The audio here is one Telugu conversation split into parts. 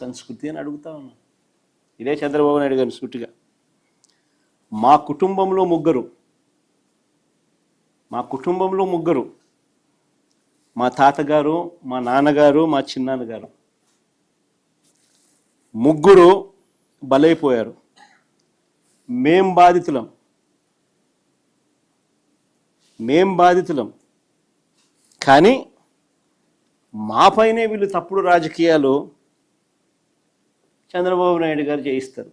సంస్కృతి అని అడుగుతా ఉన్నా. ఇదే చంద్రబాబు నాయుడు గారిని సూటిగా. మా కుటుంబంలో ముగ్గురు, మా తాతగారు, మా నాన్నగారు, మా చిన్నాన్నగారు, ముగ్గురు బలైపోయారు. మేం బాధితులం. కానీ మాపైనే వీళ్ళు తప్పుడు రాజకీయాలు చంద్రబాబు నాయుడు గారు చేయిస్తారు.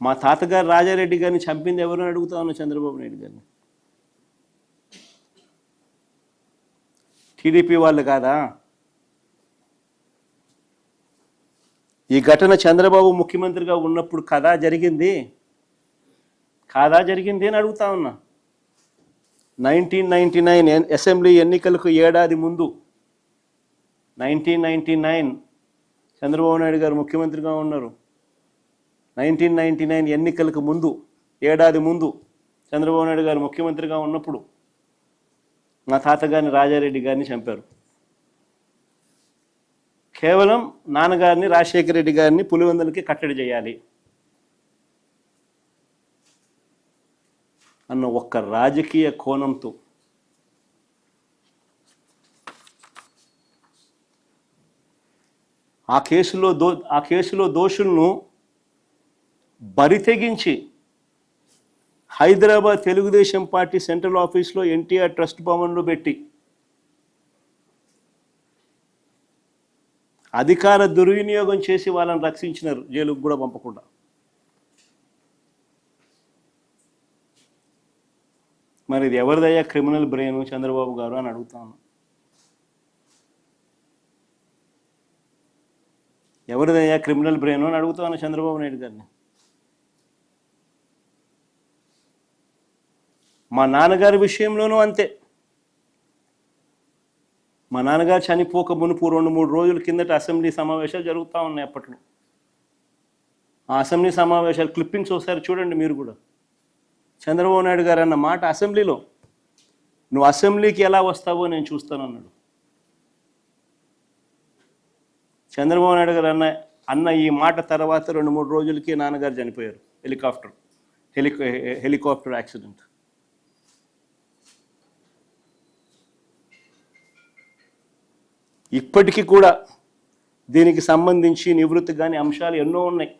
మా తాతగారు రాజారెడ్డి గారిని చంపింది ఎవరని అడుగుతా ఉన్నా చంద్రబాబు నాయుడు గారిని. టీడీపీ వాళ్ళు కాదా? ఈ ఘటన చంద్రబాబు ముఖ్యమంత్రిగా ఉన్నప్పుడు కాదా జరిగింది అని అడుగుతా ఉన్నా. 1999 అసెంబ్లీ ఎన్నికలకు ఏడాది ముందు, 1999 చంద్రబాబు నాయుడు గారు ముఖ్యమంత్రిగా ఉన్నారు. 1999 ఎన్నికలకు ముందు, ఏడాది ముందు చంద్రబాబు నాయుడు గారు ముఖ్యమంత్రిగా ఉన్నప్పుడు మా తాతగారిని రాజారెడ్డి గారిని చంపారు. కేవలం నాన్నగారిని రాజశేఖర రెడ్డి గారిని పులివెందులకి కట్టడి చేయాలి అన్న ఒక్క రాజకీయ కోణంతో ఆ కేసులో దోషులను బరితెగించి హైదరాబాద్ తెలుగుదేశం పార్టీ సెంట్రల్ ఆఫీస్లో ఎన్టీఆర్ ట్రస్ట్ భవన్లో పెట్టి అధికార దుర్వినియోగం చేసి వాళ్ళని రక్షించినారు, జైలుకు కూడా పంపకుండా. మరి ఇది ఎవరిదయ్యా క్రిమినల్ బ్రెయిన్ చంద్రబాబు గారు అని అడుగుతాను. ఎవరిదయ్యా క్రిమినల్ బ్రెయిన్ అని అడుగుతాను చంద్రబాబు నాయుడు గారిని. మా నాన్నగారి విషయంలోనూ అంతే. మా నాన్నగారు చనిపోక మునుపు 2-3 రోజుల కిందట అసెంబ్లీ సమావేశాలు జరుగుతూ ఉన్నాయి. అప్పట్లో ఆ అసెంబ్లీ సమావేశాలు క్లిప్పింగ్స్ ఒకసారి చూడండి మీరు కూడా. చంద్రబాబు నాయుడు గారు అన్న మాట అసెంబ్లీలో, నువ్వు అసెంబ్లీకి ఎలా వస్తావో నేను చూస్తానన్నాడు. చంద్రబాబు నాయుడు గారు అన్న ఈ మాట తర్వాత 2-3 రోజులకి నాన్నగారు చనిపోయారు. Helicopter accident. ఇప్పటికీ కూడా దీనికి సంబంధించి నివృత్తి కాని అంశాలు ఎన్నో ఉన్నాయి.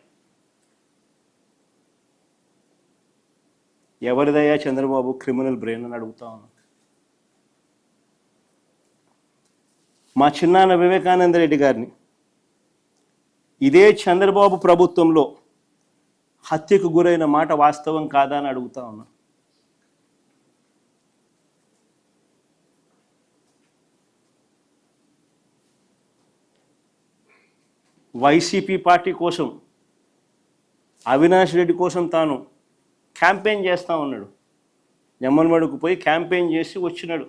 ఎవరిదయ్యా చంద్రబాబు క్రిమినల్ బ్రెయిన్ అని అడుగుతా ఉన్నాను. మా చిన్నాన్న వివేకానంద రెడ్డి గారిని ఇదే చంద్రబాబు ప్రభుత్వంలో హత్యకు గురైన మాట వాస్తవం కాదా అని అడుగుతా ఉన్నా. వైసీపీ పార్టీ కోసం, అవినాష్ రెడ్డి కోసం తాను క్యాంపెయిన్ చేస్తూ ఉన్నాడు. జమ్మన్మడుకు పోయి క్యాంపెయిన్ చేసి వచ్చినాడు.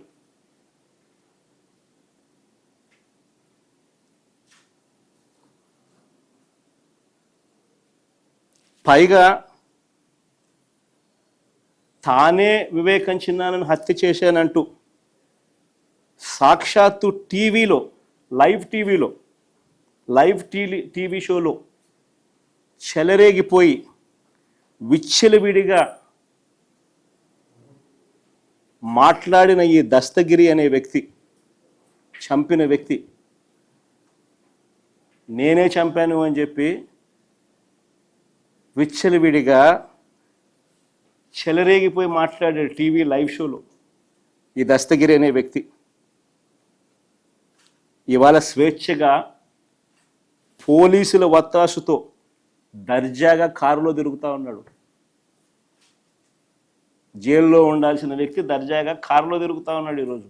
పైగా తానే వివేకం చిన్నానని హత్య చేశానంటూ సాక్షాత్తు లైవ్ టీవీ షోలో చెలరేగిపోయి విచ్చలవిడిగా మాట్లాడిన ఈ దస్తగిరి అనే వ్యక్తి, చంపిన వ్యక్తి, నేనే చంపాను అని చెప్పి విచ్చలవిడిగా చెలరేగిపోయి మాట్లాడాడు టీవీ లైవ్ షోలో ఈ దస్తగిరి అనే వ్యక్తి. ఇవాళ స్వేచ్ఛగా పోలీసుల వత్తాసుతో దర్జాగా కారులో తిరుగుతూ ఉన్నాడు. జైల్లో ఉండాల్సిన వ్యక్తి దర్జాగా కారులో తిరుగుతూ ఉన్నాడు ఈరోజు.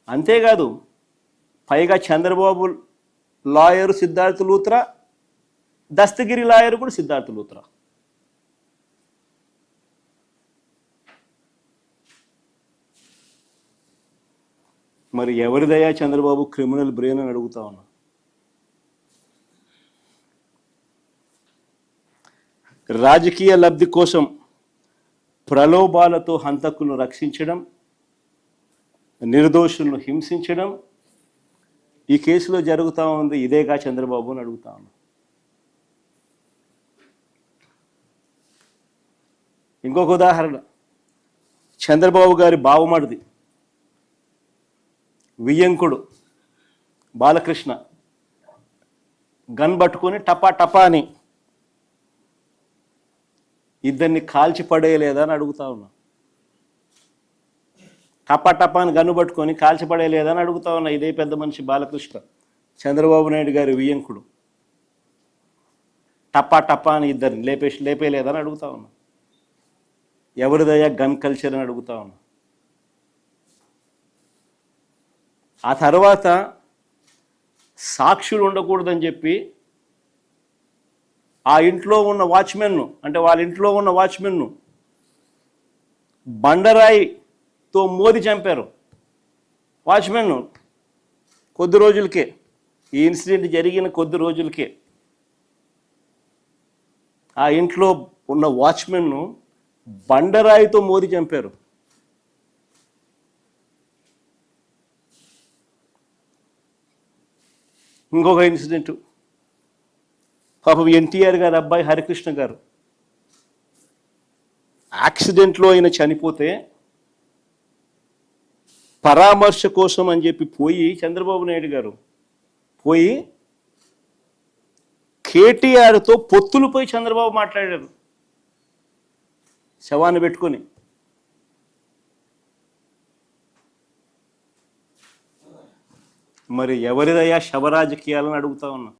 అంతేకాదు పైగా చంద్రబాబు లాయరు సిద్ధార్థ లూత్రా, దస్తగిరి లాయరు కూడా సిద్ధార్థ లూత్రా. మరి ఎవరిదయ్యా చంద్రబాబు క్రిమినల్ బ్రెయిన్ అని అడుగుతా ఉన్నా. రాజకీయ లబ్ధి కోసం ప్రలోభాలతో హంతకులను రక్షించడం, నిర్దోషులను హింసించడం ఈ కేసులో జరుగుతూ ఉంది. ఇదేగా చంద్రబాబు అని అడుగుతా ఉన్నా. ఇంకొక ఉదాహరణ, చంద్రబాబు గారి బావమడిది వియ్యంకుడు బాలకృష్ణ గన్ పట్టుకొని టపా టపా అని ఇద్దరిని కాల్చి పడేయలేదా అని అడుగుతా ఉన్నా. టపా టపా అని గన్ను పట్టుకొని కాల్చి పడేయలేదా అని అడుగుతా ఉన్నా. ఇదే పెద్ద మనిషి బాలకృష్ణ, చంద్రబాబు నాయుడు గారి వియ్యంకుడు, టపా టపా అని ఇద్దరిని లేపేయలేదా అని అడుగుతా ఉన్నా. ఎవరిదయ్యా గన్ కల్చర్ అని అడుగుతా ఉన్నా. ఆ తర్వాత సాక్షులు ఉండకూడదని చెప్పి ఆ ఇంట్లో ఉన్న వాచ్మెన్ను, అంటే వాళ్ళ ఇంట్లో ఉన్న వాచ్మెన్ను బండరాయితో మోది చంపారు. వాచ్మెన్ను కొద్ది రోజులకే, ఈ ఇన్సిడెంట్ జరిగిన కొద్ది రోజులకే ఆ ఇంట్లో ఉన్న వాచ్మెన్ను బండరాయితో మోది చంపారు. ఇంకొక ఇన్సిడెంట్, పాపం ఎన్టీఆర్ గారు అబ్బాయి హరికృష్ణ గారు యాక్సిడెంట్లో ఆయన చనిపోతే పరామర్శ కోసం అని చెప్పి పోయి చంద్రబాబు నాయుడు గారు పోయి కేటీఆర్తో పొత్తులపై చంద్రబాబు మాట్లాడారు శవాన్ని పెట్టుకొని. మరి ఎవరిదయ్యా శవ రాజకీయాలని అడుగుతా ఉన్నా.